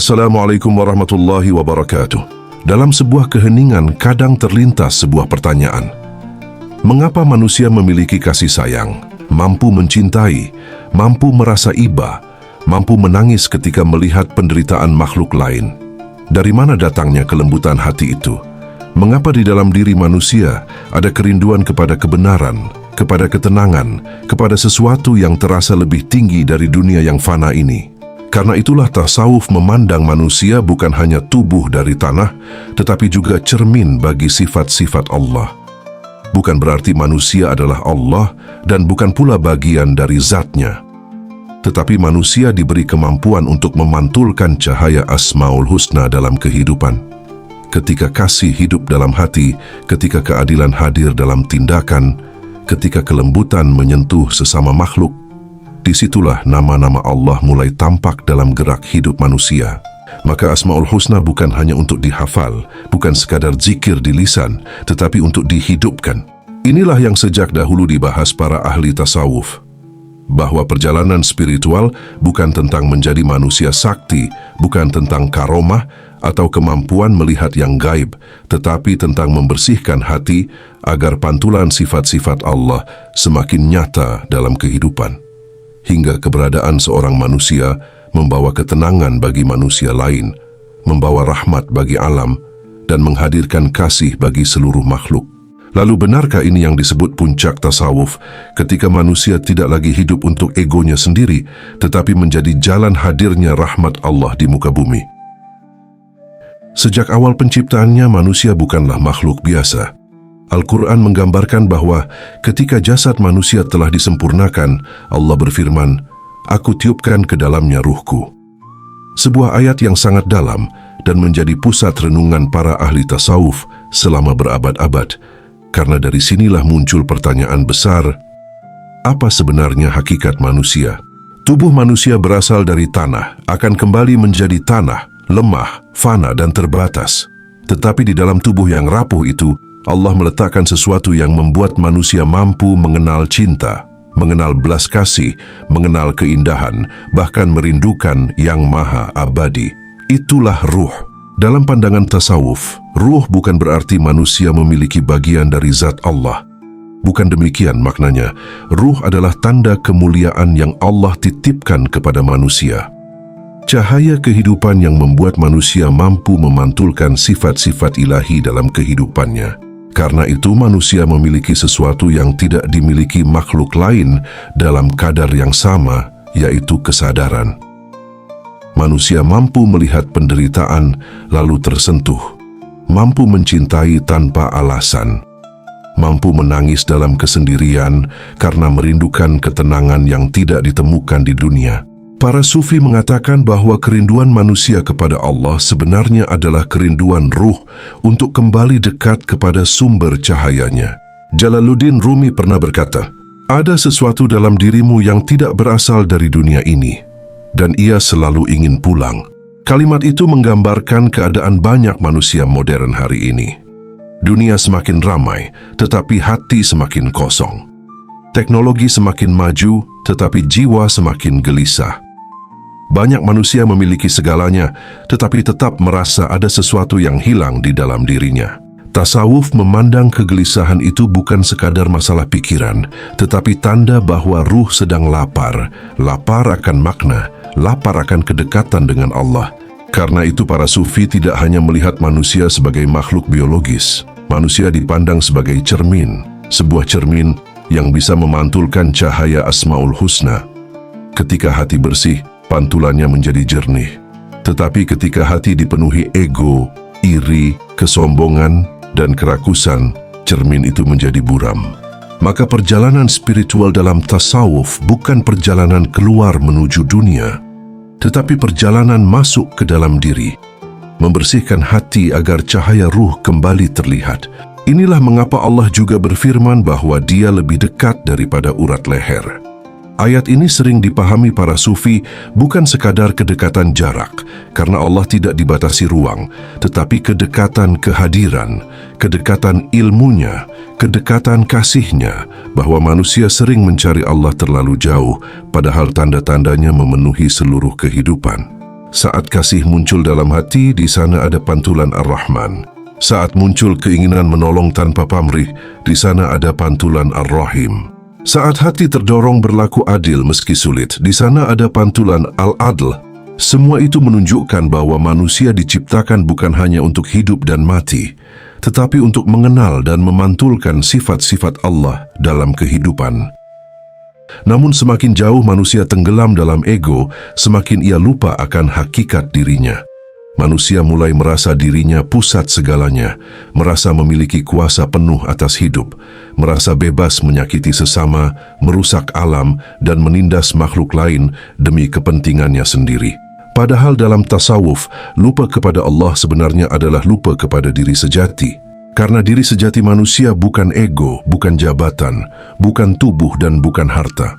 Assalamualaikum warahmatullahi wabarakatuh. Dalam sebuah keheningan kadang terlintas sebuah pertanyaan. Mengapa manusia memiliki kasih sayang, mampu mencintai, mampu merasa iba, mampu menangis ketika melihat penderitaan makhluk lain? Dari mana datangnya kelembutan hati itu? Mengapa di dalam diri manusia ada kerinduan kepada kebenaran, kepada ketenangan, kepada sesuatu yang terasa lebih tinggi dari dunia yang fana ini? Karena itulah tasawuf memandang manusia bukan hanya tubuh dari tanah, tetapi juga cermin bagi sifat-sifat Allah. Bukan berarti manusia adalah Allah dan bukan pula bagian dari zatnya. Tetapi manusia diberi kemampuan untuk memantulkan cahaya Asmaul Husna dalam kehidupan. Ketika kasih hidup dalam hati, ketika keadilan hadir dalam tindakan, ketika kelembutan menyentuh sesama makhluk, disitulah nama-nama Allah mulai tampak dalam gerak hidup manusia. Maka Asmaul Husna bukan hanya untuk dihafal, bukan sekadar zikir di lisan, tetapi untuk dihidupkan. Inilah yang sejak dahulu dibahas para ahli tasawuf, bahwa perjalanan spiritual bukan tentang menjadi manusia sakti, bukan tentang karomah atau kemampuan melihat yang gaib, tetapi tentang membersihkan hati agar pantulan sifat-sifat Allah semakin nyata dalam kehidupan. Hingga keberadaan seorang manusia membawa ketenangan bagi manusia lain, membawa rahmat bagi alam, dan menghadirkan kasih bagi seluruh makhluk. Lalu benarkah ini yang disebut puncak tasawuf, ketika manusia tidak lagi hidup untuk egonya sendiri, tetapi menjadi jalan hadirnya rahmat Allah di muka bumi? Sejak awal penciptaannya, manusia bukanlah makhluk biasa. Al-Quran menggambarkan bahwa ketika jasad manusia telah disempurnakan, Allah berfirman, "Aku tiupkan ke dalamnya ruhku." Sebuah ayat yang sangat dalam dan menjadi pusat renungan para ahli tasawuf selama berabad-abad, karena dari sinilah muncul pertanyaan besar, apa sebenarnya hakikat manusia? Tubuh manusia berasal dari tanah, akan kembali menjadi tanah, lemah, fana dan terbatas. Tetapi di dalam tubuh yang rapuh itu, Allah meletakkan sesuatu yang membuat manusia mampu mengenal cinta, mengenal belas kasih, mengenal keindahan, bahkan merindukan yang maha abadi. Itulah ruh. Dalam pandangan tasawuf, ruh bukan berarti manusia memiliki bagian dari zat Allah. Bukan demikian maknanya. Ruh adalah tanda kemuliaan yang Allah titipkan kepada manusia. Cahaya kehidupan yang membuat manusia mampu memantulkan sifat-sifat ilahi dalam kehidupannya. Karena itu manusia memiliki sesuatu yang tidak dimiliki makhluk lain dalam kadar yang sama, yaitu kesadaran. Manusia mampu melihat penderitaan lalu tersentuh, mampu mencintai tanpa alasan, mampu menangis dalam kesendirian karena merindukan ketenangan yang tidak ditemukan di dunia. Para sufi mengatakan bahwa kerinduan manusia kepada Allah sebenarnya adalah kerinduan ruh untuk kembali dekat kepada sumber cahayanya. Jalaluddin Rumi pernah berkata, "Ada sesuatu dalam dirimu yang tidak berasal dari dunia ini, dan ia selalu ingin pulang." Kalimat itu menggambarkan keadaan banyak manusia modern hari ini. Dunia semakin ramai, tetapi hati semakin kosong. Teknologi semakin maju, tetapi jiwa semakin gelisah. Banyak manusia memiliki segalanya, tetapi tetap merasa ada sesuatu yang hilang di dalam dirinya. Tasawuf memandang kegelisahan itu bukan sekadar masalah pikiran, tetapi tanda bahwa ruh sedang lapar akan makna, lapar akan kedekatan dengan Allah. Karena itu para sufi tidak hanya melihat manusia sebagai makhluk biologis. Manusia dipandang sebagai cermin, sebuah cermin yang bisa memantulkan cahaya Asmaul Husna. Ketika hati bersih, pantulannya menjadi jernih. Tetapi ketika hati dipenuhi ego, iri, kesombongan, dan kerakusan, cermin itu menjadi buram. Maka perjalanan spiritual dalam tasawuf bukan perjalanan keluar menuju dunia, tetapi perjalanan masuk ke dalam diri, membersihkan hati agar cahaya ruh kembali terlihat. Inilah mengapa Allah juga berfirman bahwa Dia lebih dekat daripada urat leher. Ayat ini sering dipahami para sufi bukan sekadar kedekatan jarak, karena Allah tidak dibatasi ruang, tetapi kedekatan kehadiran, kedekatan ilmunya, kedekatan kasihnya, bahwa manusia sering mencari Allah terlalu jauh, padahal tanda-tandanya memenuhi seluruh kehidupan. Saat kasih muncul dalam hati, di sana ada pantulan Ar-Rahman. Saat muncul keinginan menolong tanpa pamrih, di sana ada pantulan Ar-Rahim. Saat hati terdorong berlaku adil meski sulit, di sana ada pantulan Al-Adl. Semua itu menunjukkan bahwa manusia diciptakan bukan hanya untuk hidup dan mati, tetapi untuk mengenal dan memantulkan sifat-sifat Allah dalam kehidupan. Namun semakin jauh manusia tenggelam dalam ego, semakin ia lupa akan hakikat dirinya. Manusia mulai merasa dirinya pusat segalanya, merasa memiliki kuasa penuh atas hidup, merasa bebas menyakiti sesama, merusak alam, dan menindas makhluk lain demi kepentingannya sendiri. Padahal dalam tasawuf, lupa kepada Allah sebenarnya adalah lupa kepada diri sejati. Karena diri sejati manusia bukan ego, bukan jabatan, bukan tubuh, dan bukan harta.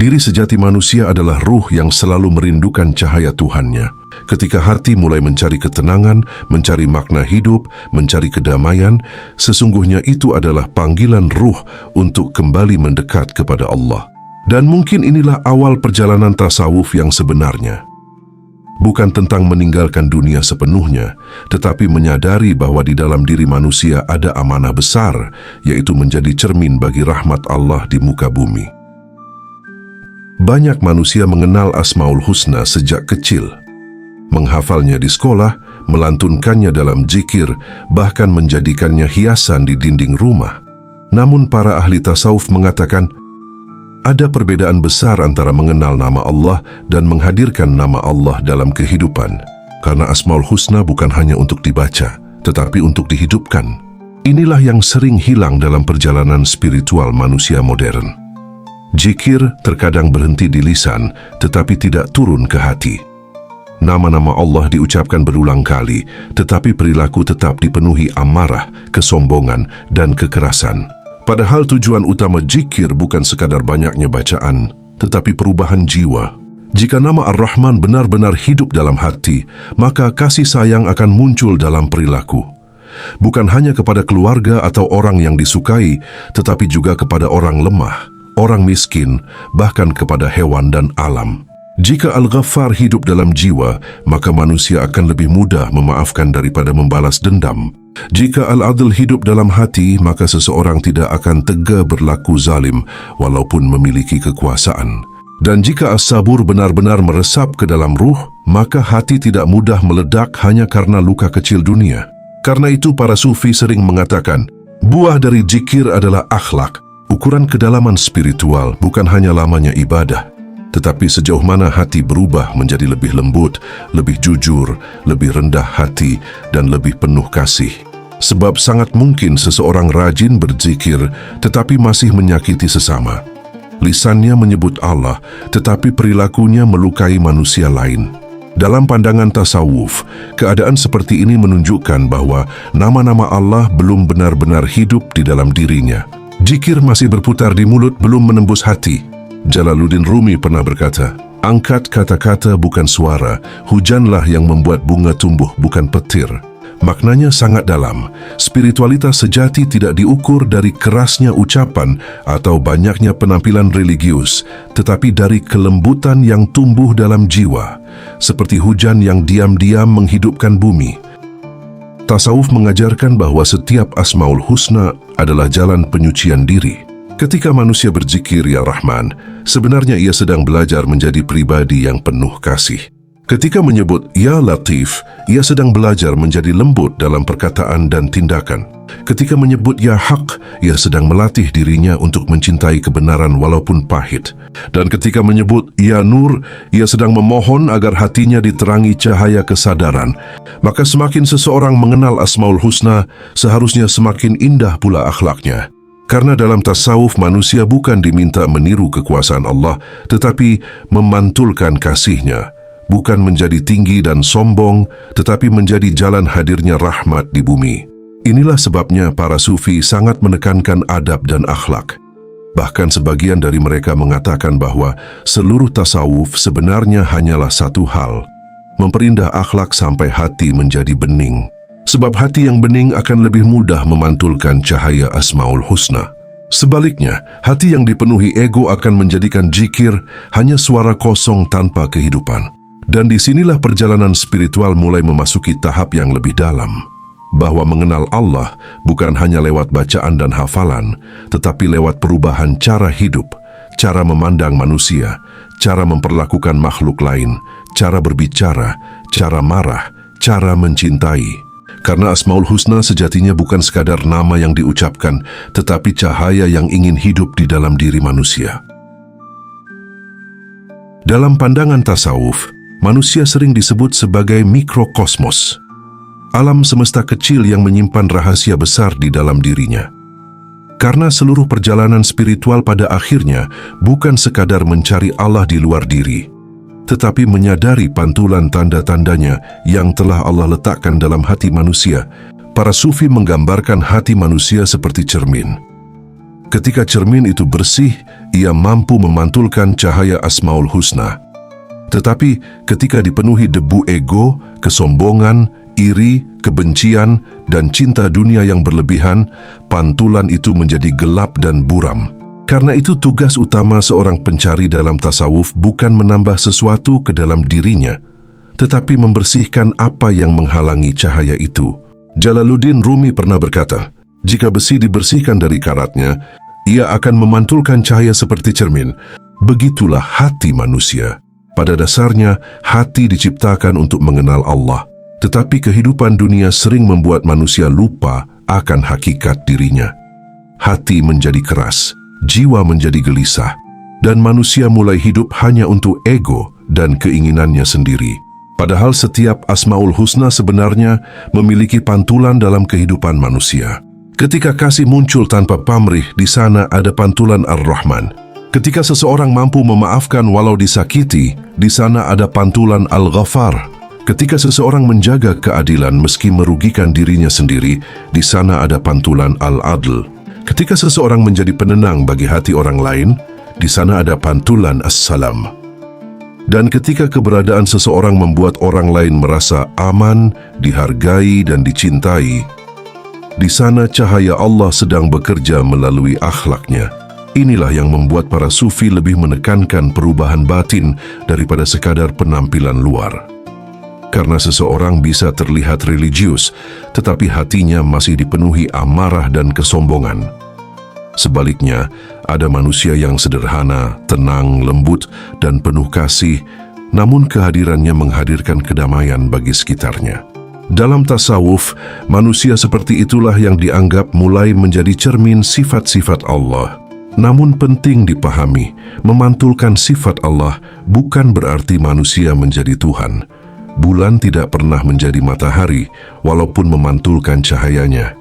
Diri sejati manusia adalah ruh yang selalu merindukan cahaya Tuhannya. Ketika hati mulai mencari ketenangan, mencari makna hidup, mencari kedamaian, sesungguhnya itu adalah panggilan ruh untuk kembali mendekat kepada Allah. Dan mungkin inilah awal perjalanan tasawuf yang sebenarnya. Bukan tentang meninggalkan dunia sepenuhnya, tetapi menyadari bahwa di dalam diri manusia ada amanah besar, yaitu menjadi cermin bagi rahmat Allah di muka bumi. Banyak manusia mengenal Asmaul Husna sejak kecil. Menghafalnya di sekolah, melantunkannya dalam zikir, bahkan menjadikannya hiasan di dinding rumah. Namun para ahli tasawuf mengatakan, ada perbedaan besar antara mengenal nama Allah dan menghadirkan nama Allah dalam kehidupan. Karena Asmaul Husna bukan hanya untuk dibaca, tetapi untuk dihidupkan. Inilah yang sering hilang dalam perjalanan spiritual manusia modern. Zikir terkadang berhenti di lisan, tetapi tidak turun ke hati. Nama-nama Allah diucapkan berulang kali, tetapi perilaku tetap dipenuhi amarah, kesombongan, dan kekerasan. Padahal tujuan utama zikir bukan sekadar banyaknya bacaan, tetapi perubahan jiwa. Jika nama Ar-Rahman benar-benar hidup dalam hati, maka kasih sayang akan muncul dalam perilaku. Bukan hanya kepada keluarga atau orang yang disukai, tetapi juga kepada orang lemah, orang miskin, bahkan kepada hewan dan alam. Jika Al-Ghaffar hidup dalam jiwa, maka manusia akan lebih mudah memaafkan daripada membalas dendam. Jika Al-Adl hidup dalam hati, maka seseorang tidak akan tega berlaku zalim walaupun memiliki kekuasaan. Dan jika As-Sabur benar-benar meresap ke dalam ruh, maka hati tidak mudah meledak hanya karena luka kecil dunia. Karena itu para sufi sering mengatakan, buah dari zikir adalah akhlak. Ukuran kedalaman spiritual bukan hanya lamanya ibadah, tetapi sejauh mana hati berubah menjadi lebih lembut, lebih jujur, lebih rendah hati, dan lebih penuh kasih. Sebab sangat mungkin seseorang rajin berzikir tetapi masih menyakiti sesama. Lisannya menyebut Allah, tetapi perilakunya melukai manusia lain. Dalam pandangan tasawuf, keadaan seperti ini menunjukkan bahwa nama-nama Allah belum benar-benar hidup di dalam dirinya. Zikir masih berputar di mulut, belum menembus hati. Jalaluddin Rumi pernah berkata, angkat kata-kata bukan suara, hujanlah yang membuat bunga tumbuh bukan petir. Maknanya sangat dalam. Spiritualitas sejati tidak diukur dari kerasnya ucapan atau banyaknya penampilan religius, tetapi dari kelembutan yang tumbuh dalam jiwa, seperti hujan yang diam-diam menghidupkan bumi. Tasawuf mengajarkan bahwa setiap Asmaul Husna adalah jalan penyucian diri. Ketika manusia berzikir ya Rahman, sebenarnya ia sedang belajar menjadi pribadi yang penuh kasih. Ketika menyebut ya Latif, ia sedang belajar menjadi lembut dalam perkataan dan tindakan. Ketika menyebut ya Haq, ia sedang melatih dirinya untuk mencintai kebenaran walaupun pahit. Dan ketika menyebut ya Nur, ia sedang memohon agar hatinya diterangi cahaya kesadaran. Maka semakin seseorang mengenal Asmaul Husna, seharusnya semakin indah pula akhlaknya. Karena dalam tasawuf manusia bukan diminta meniru kekuasaan Allah, tetapi memantulkan kasih-Nya. Bukan menjadi tinggi dan sombong, tetapi menjadi jalan hadirnya rahmat di bumi. Inilah sebabnya para sufi sangat menekankan adab dan akhlak. Bahkan sebagian dari mereka mengatakan bahwa seluruh tasawuf sebenarnya hanyalah satu hal, memperindah akhlak sampai hati menjadi bening. Sebab hati yang bening akan lebih mudah memantulkan cahaya Asmaul Husna. Sebaliknya, hati yang dipenuhi ego akan menjadikan zikir hanya suara kosong tanpa kehidupan. Dan disinilah perjalanan spiritual mulai memasuki tahap yang lebih dalam, bahwa mengenal Allah bukan hanya lewat bacaan dan hafalan, tetapi lewat perubahan cara hidup, cara memandang manusia, cara memperlakukan makhluk lain, cara berbicara, cara marah, cara mencintai. Karena Asmaul Husna sejatinya bukan sekadar nama yang diucapkan, tetapi cahaya yang ingin hidup di dalam diri manusia. Dalam pandangan tasawuf, manusia sering disebut sebagai mikrokosmos, alam semesta kecil yang menyimpan rahasia besar di dalam dirinya. Karena seluruh perjalanan spiritual pada akhirnya bukan sekadar mencari Allah di luar diri, tetapi menyadari pantulan tanda-tandanya yang telah Allah letakkan dalam hati manusia. Para sufi menggambarkan hati manusia seperti cermin. Ketika cermin itu bersih, ia mampu memantulkan cahaya Asmaul Husna. Tetapi ketika dipenuhi debu ego, kesombongan, iri, kebencian, dan cinta dunia yang berlebihan, pantulan itu menjadi gelap dan buram. Karena itu tugas utama seorang pencari dalam tasawuf bukan menambah sesuatu ke dalam dirinya, tetapi membersihkan apa yang menghalangi cahaya itu. Jalaluddin Rumi pernah berkata, jika besi dibersihkan dari karatnya, ia akan memantulkan cahaya seperti cermin. Begitulah hati manusia. Pada dasarnya, hati diciptakan untuk mengenal Allah. Tetapi kehidupan dunia sering membuat manusia lupa akan hakikat dirinya. Hati menjadi keras, jiwa menjadi gelisah, dan manusia mulai hidup hanya untuk ego dan keinginannya sendiri. Padahal setiap Asmaul Husna sebenarnya memiliki pantulan dalam kehidupan manusia. Ketika kasih muncul tanpa pamrih, di sana ada pantulan Ar-Rahman. Ketika seseorang mampu memaafkan walau disakiti, di sana ada pantulan Al-Ghaffar. Ketika seseorang menjaga keadilan meski merugikan dirinya sendiri, di sana ada pantulan Al-Adl. Ketika seseorang menjadi penenang bagi hati orang lain, di sana ada pantulan As-Salam. Dan ketika keberadaan seseorang membuat orang lain merasa aman, dihargai dan dicintai, di sana cahaya Allah sedang bekerja melalui akhlaknya. Inilah yang membuat para sufi lebih menekankan perubahan batin daripada sekadar penampilan luar. Karena seseorang bisa terlihat religius, tetapi hatinya masih dipenuhi amarah dan kesombongan. Sebaliknya, ada manusia yang sederhana, tenang, lembut, dan penuh kasih, namun kehadirannya menghadirkan kedamaian bagi sekitarnya. Dalam tasawuf, manusia seperti itulah yang dianggap mulai menjadi cermin sifat-sifat Allah. Namun penting dipahami, memantulkan sifat Allah bukan berarti manusia menjadi Tuhan. Bulan tidak pernah menjadi matahari walaupun memantulkan cahayanya,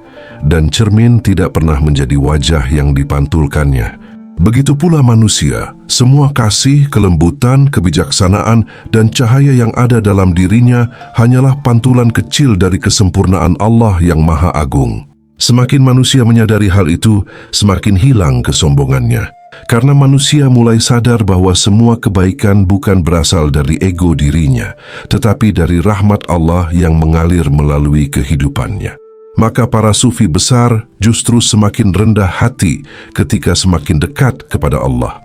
dan cermin tidak pernah menjadi wajah yang dipantulkannya. Begitu pula manusia, semua kasih, kelembutan, kebijaksanaan, dan cahaya yang ada dalam dirinya hanyalah pantulan kecil dari kesempurnaan Allah yang Maha Agung. Semakin manusia menyadari hal itu, semakin hilang kesombongannya. Karena manusia mulai sadar bahwa semua kebaikan bukan berasal dari ego dirinya, tetapi dari rahmat Allah yang mengalir melalui kehidupannya. Maka para sufi besar justru semakin rendah hati ketika semakin dekat kepada Allah.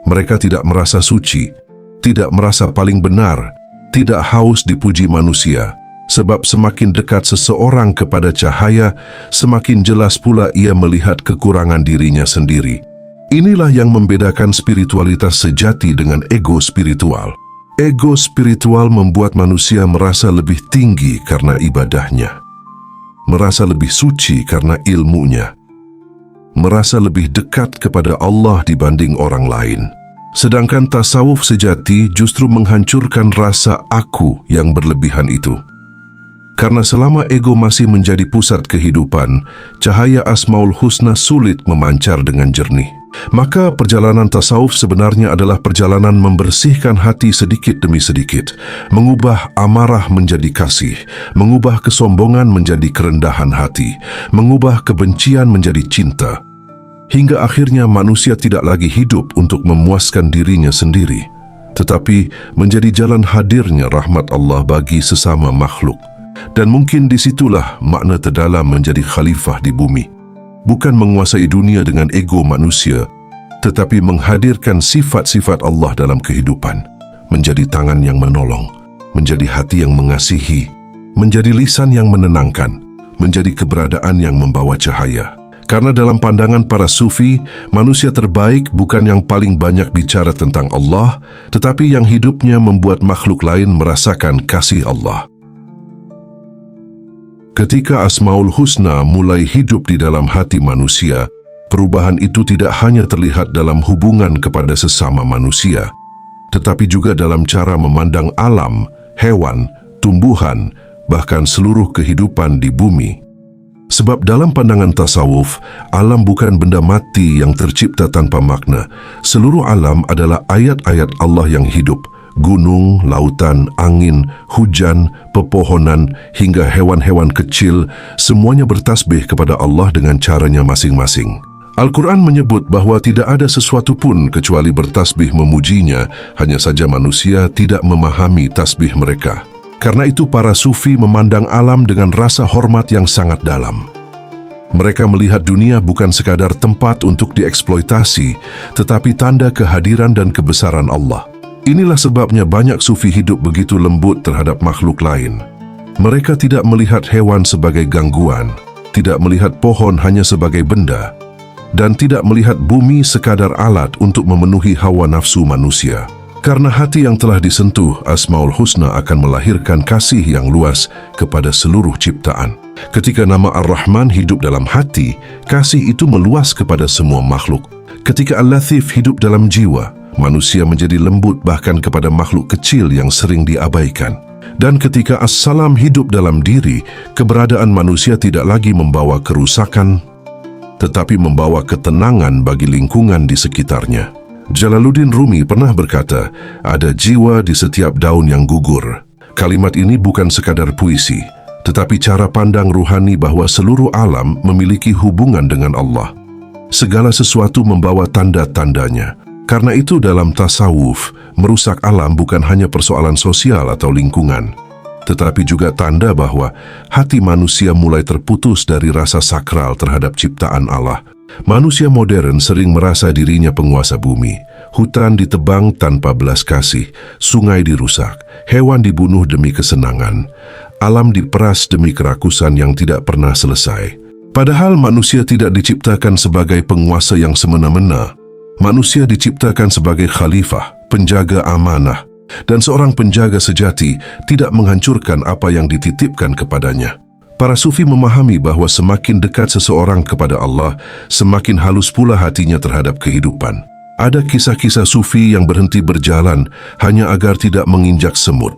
Mereka tidak merasa suci, tidak merasa paling benar, tidak haus dipuji manusia, sebab semakin dekat seseorang kepada cahaya, semakin jelas pula ia melihat kekurangan dirinya sendiri. Inilah yang membedakan spiritualitas sejati dengan ego spiritual. Ego spiritual membuat manusia merasa lebih tinggi karena ibadahnya, merasa lebih suci karena ilmunya, merasa lebih dekat kepada Allah dibanding orang lain. Sedangkan tasawuf sejati justru menghancurkan rasa aku yang berlebihan itu. Karena selama ego masih menjadi pusat kehidupan, cahaya Asmaul Husna sulit memancar dengan jernih. Maka perjalanan tasawuf sebenarnya adalah perjalanan membersihkan hati sedikit demi sedikit, mengubah amarah menjadi kasih, mengubah kesombongan menjadi kerendahan hati, mengubah kebencian menjadi cinta. Hingga akhirnya manusia tidak lagi hidup untuk memuaskan dirinya sendiri, tetapi menjadi jalan hadirnya rahmat Allah bagi sesama makhluk. Dan mungkin disitulah makna terdalam menjadi khalifah di bumi. Bukan menguasai dunia dengan ego manusia, tetapi menghadirkan sifat-sifat Allah dalam kehidupan. menjadi tangan yang menolong, menjadi hati yang mengasihi, menjadi lisan yang menenangkan, menjadi keberadaan yang membawa cahaya. Karena dalam pandangan para sufi, manusia terbaik bukan yang paling banyak bicara tentang Allah, tetapi yang hidupnya membuat makhluk lain merasakan kasih Allah. Ketika Asmaul Husna mulai hidup di dalam hati manusia, perubahan itu tidak hanya terlihat dalam hubungan kepada sesama manusia, tetapi juga dalam cara memandang alam, hewan, tumbuhan, bahkan seluruh kehidupan di bumi. Sebab dalam pandangan tasawuf, alam bukan benda mati yang tercipta tanpa makna. Seluruh alam adalah ayat-ayat Allah yang hidup. Gunung, lautan, angin, hujan, pepohonan, hingga hewan-hewan kecil, semuanya bertasbih kepada Allah dengan caranya masing-masing. Al-Quran menyebut bahwa tidak ada sesuatu pun kecuali bertasbih memujinya, hanya saja manusia tidak memahami tasbih mereka. Karena itu para sufi memandang alam dengan rasa hormat yang sangat dalam. Mereka melihat dunia bukan sekadar tempat untuk dieksploitasi, tetapi tanda kehadiran dan kebesaran Allah. Inilah sebabnya banyak sufi hidup begitu lembut terhadap makhluk lain. Mereka tidak melihat hewan sebagai gangguan, tidak melihat pohon hanya sebagai benda, dan tidak melihat bumi sekadar alat untuk memenuhi hawa nafsu manusia. Karena hati yang telah disentuh, Asmaul Husna akan melahirkan kasih yang luas kepada seluruh ciptaan. Ketika nama Ar-Rahman hidup dalam hati, kasih itu meluas kepada semua makhluk. Ketika Al-Latif hidup dalam jiwa, manusia menjadi lembut bahkan kepada makhluk kecil yang sering diabaikan. Dan ketika As-Salam hidup dalam diri, keberadaan manusia tidak lagi membawa kerusakan, tetapi membawa ketenangan bagi lingkungan di sekitarnya. Jalaluddin Rumi pernah berkata, ada jiwa di setiap daun yang gugur. Kalimat ini bukan sekadar puisi, tetapi cara pandang ruhani bahwa seluruh alam memiliki hubungan dengan Allah. Segala sesuatu membawa tanda-tandanya. Karena itu dalam tasawuf, merusak alam bukan hanya persoalan sosial atau lingkungan, tetapi juga tanda bahwa hati manusia mulai terputus dari rasa sakral terhadap ciptaan Allah. Manusia modern sering merasa dirinya penguasa bumi. Hutan ditebang tanpa belas kasih, sungai dirusak, hewan dibunuh demi kesenangan, alam diperas demi kerakusan yang tidak pernah selesai. Padahal manusia tidak diciptakan sebagai penguasa yang semena-mena. Manusia diciptakan sebagai khalifah, penjaga amanah, dan seorang penjaga sejati tidak menghancurkan apa yang dititipkan kepadanya. Para sufi memahami bahwa semakin dekat seseorang kepada Allah, semakin halus pula hatinya terhadap kehidupan. Ada kisah-kisah sufi yang berhenti berjalan hanya agar tidak menginjak semut.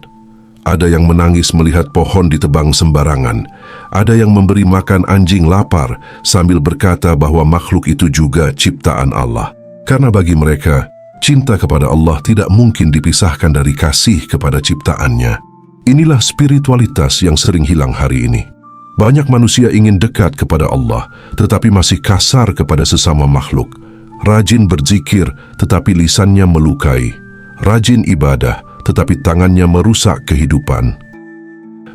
Ada yang menangis melihat pohon ditebang sembarangan. Ada yang memberi makan anjing lapar sambil berkata bahwa makhluk itu juga ciptaan Allah. Karena bagi mereka, cinta kepada Allah tidak mungkin dipisahkan dari kasih kepada ciptaannya. Inilah spiritualitas yang sering hilang hari ini. Banyak manusia ingin dekat kepada Allah, tetapi masih kasar kepada sesama makhluk. Rajin berzikir, tetapi lisannya melukai. Rajin ibadah, tetapi tangannya merusak kehidupan.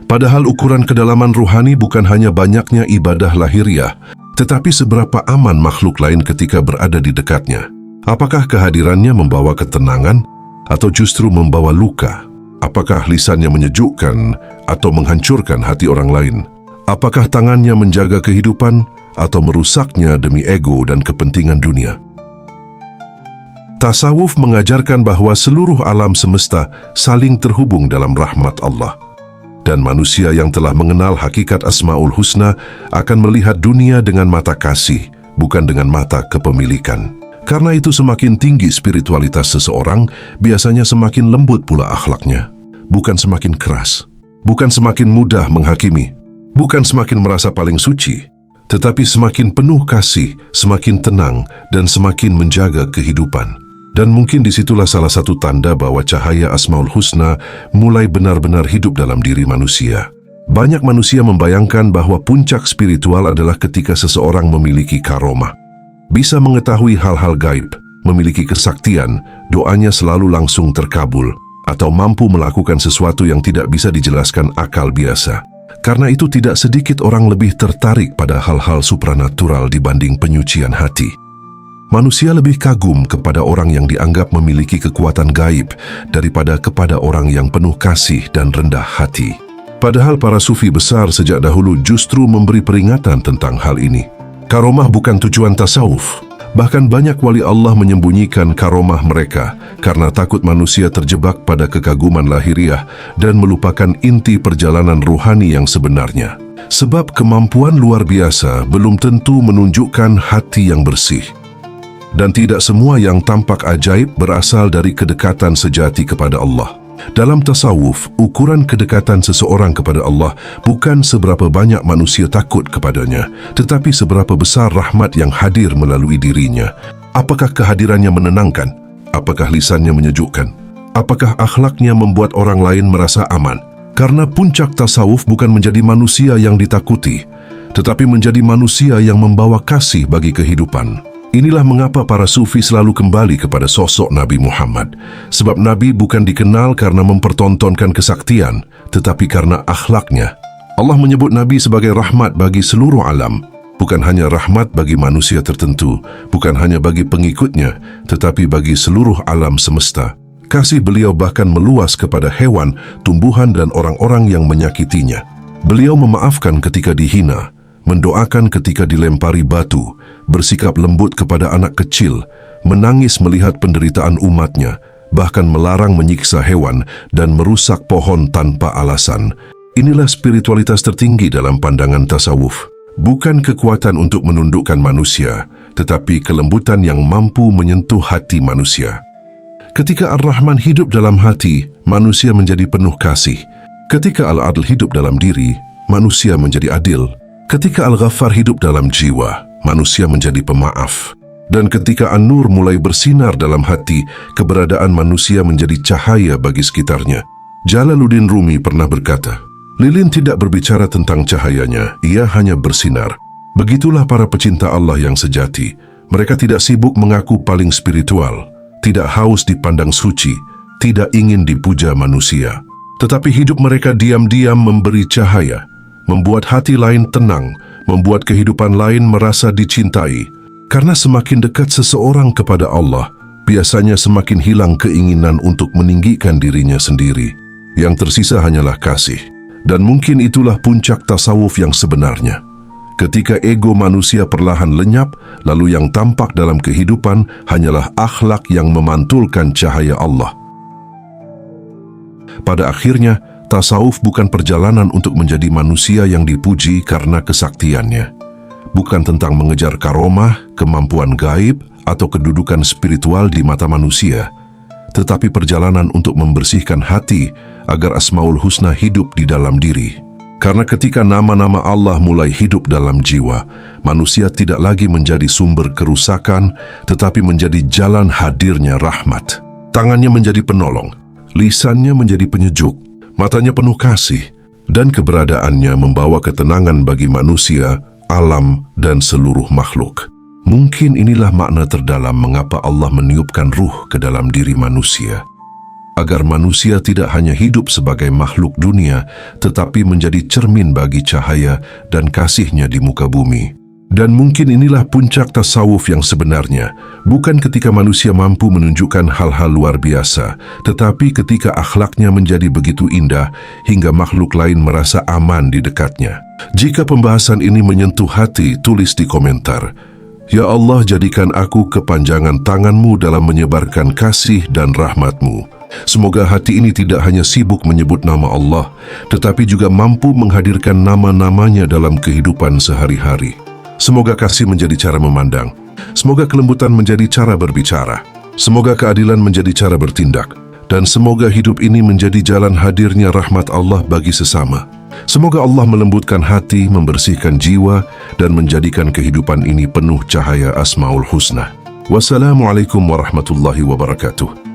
Padahal ukuran kedalaman ruhani bukan hanya banyaknya ibadah lahiriah, tetapi seberapa aman makhluk lain ketika berada di dekatnya. Apakah kehadirannya membawa ketenangan, atau justru membawa luka? Apakah lisannya menyejukkan, atau menghancurkan hati orang lain? Apakah tangannya menjaga kehidupan atau merusaknya demi ego dan kepentingan dunia? Tasawuf mengajarkan bahwa seluruh alam semesta saling terhubung dalam rahmat Allah. Dan manusia yang telah mengenal hakikat Asmaul Husna akan melihat dunia dengan mata kasih, bukan dengan mata kepemilikan. Karena itu semakin tinggi spiritualitas seseorang, biasanya semakin lembut pula akhlaknya. Bukan semakin keras, bukan semakin mudah menghakimi, bukan semakin merasa paling suci, tetapi semakin penuh kasih, semakin tenang, dan semakin menjaga kehidupan. Dan mungkin disitulah salah satu tanda bahwa cahaya Asmaul Husna mulai benar-benar hidup dalam diri manusia. Banyak manusia membayangkan bahwa puncak spiritual adalah ketika seseorang memiliki karomah, bisa mengetahui hal-hal gaib, memiliki kesaktian, doanya selalu langsung terkabul, atau mampu melakukan sesuatu yang tidak bisa dijelaskan akal biasa. Karena itu tidak sedikit orang lebih tertarik pada hal-hal supranatural dibanding penyucian hati. Manusia lebih kagum kepada orang yang dianggap memiliki kekuatan gaib daripada kepada orang yang penuh kasih dan rendah hati. Padahal para sufi besar sejak dahulu justru memberi peringatan tentang hal ini. Karomah bukan tujuan tasawuf. Bahkan banyak wali Allah menyembunyikan karomah mereka karena takut manusia terjebak pada kekaguman lahiriah dan melupakan inti perjalanan ruhani yang sebenarnya. Sebab kemampuan luar biasa belum tentu menunjukkan hati yang bersih. Dan tidak semua yang tampak ajaib berasal dari kedekatan sejati kepada Allah. Dalam tasawuf, ukuran kedekatan seseorang kepada Allah bukan seberapa banyak manusia takut kepadanya, tetapi seberapa besar rahmat yang hadir melalui dirinya. Apakah kehadirannya menenangkan? Apakah lisannya menyejukkan? Apakah akhlaknya membuat orang lain merasa aman? Karena puncak tasawuf bukan menjadi manusia yang ditakuti, tetapi menjadi manusia yang membawa kasih bagi kehidupan. Inilah mengapa para sufi selalu kembali kepada sosok Nabi Muhammad. Sebab Nabi bukan dikenal karena mempertontonkan kesaktian, tetapi karena akhlaknya. Allah menyebut Nabi sebagai rahmat bagi seluruh alam. Bukan hanya rahmat bagi manusia tertentu, bukan hanya bagi pengikutnya, tetapi bagi seluruh alam semesta. Kasih beliau bahkan meluas kepada hewan, tumbuhan dan orang-orang yang menyakitinya. Beliau memaafkan ketika dihina, mendoakan ketika dilempari batu, bersikap lembut kepada anak kecil, menangis melihat penderitaan umatnya, bahkan melarang menyiksa hewan dan merusak pohon tanpa alasan. Inilah spiritualitas tertinggi dalam pandangan tasawuf. Bukan kekuatan untuk menundukkan manusia, tetapi kelembutan yang mampu menyentuh hati manusia. Ketika Ar-Rahman hidup dalam hati, manusia menjadi penuh kasih. Ketika Al-Adl hidup dalam diri, manusia menjadi adil. Ketika Al-Ghaffar hidup dalam jiwa, manusia menjadi pemaaf. Dan ketika An-Nur mulai bersinar dalam hati, keberadaan manusia menjadi cahaya bagi sekitarnya. Jalaluddin Rumi pernah berkata, "Lilin tidak berbicara tentang cahayanya, ia hanya bersinar." Begitulah para pecinta Allah yang sejati. Mereka tidak sibuk mengaku paling spiritual, tidak haus dipandang suci, tidak ingin dipuja manusia. Tetapi hidup mereka diam-diam memberi cahaya, membuat hati lain tenang, membuat kehidupan lain merasa dicintai. Karena semakin dekat seseorang kepada Allah, biasanya semakin hilang keinginan untuk meninggikan dirinya sendiri. Yang tersisa hanyalah kasih. Dan mungkin itulah puncak tasawuf yang sebenarnya. Ketika ego manusia perlahan lenyap, lalu yang tampak dalam kehidupan hanyalah akhlak yang memantulkan cahaya Allah. Pada akhirnya, tasawuf bukan perjalanan untuk menjadi manusia yang dipuji karena kesaktiannya. Bukan tentang mengejar karomah, kemampuan gaib, atau kedudukan spiritual di mata manusia. Tetapi perjalanan untuk membersihkan hati agar Asmaul Husna hidup di dalam diri. Karena ketika nama-nama Allah mulai hidup dalam jiwa, manusia tidak lagi menjadi sumber kerusakan, tetapi menjadi jalan hadirnya rahmat. Tangannya menjadi penolong, lisannya menjadi penyejuk, matanya penuh kasih, dan keberadaannya membawa ketenangan bagi manusia, alam, dan seluruh makhluk. Mungkin inilah makna terdalam mengapa Allah meniupkan ruh ke dalam diri manusia. Agar manusia tidak hanya hidup sebagai makhluk dunia, tetapi menjadi cermin bagi cahaya dan kasihnya di muka bumi. Dan mungkin inilah puncak tasawuf yang sebenarnya, bukan ketika manusia mampu menunjukkan hal-hal luar biasa, tetapi ketika akhlaknya menjadi begitu indah hingga makhluk lain merasa aman di dekatnya. Jika pembahasan ini menyentuh hati, tulis di komentar. Ya Allah, jadikan aku kepanjangan tangan-Mu dalam menyebarkan kasih dan rahmat-Mu. Semoga hati ini tidak hanya sibuk menyebut nama Allah, tetapi juga mampu menghadirkan nama-namanya dalam kehidupan sehari-hari. Semoga kasih menjadi cara memandang. Semoga kelembutan menjadi cara berbicara. Semoga keadilan menjadi cara bertindak. Dan semoga hidup ini menjadi jalan hadirnya rahmat Allah bagi sesama. Semoga Allah melembutkan hati, membersihkan jiwa, dan menjadikan kehidupan ini penuh cahaya Asmaul Husna. Wassalamualaikum warahmatullahi wabarakatuh.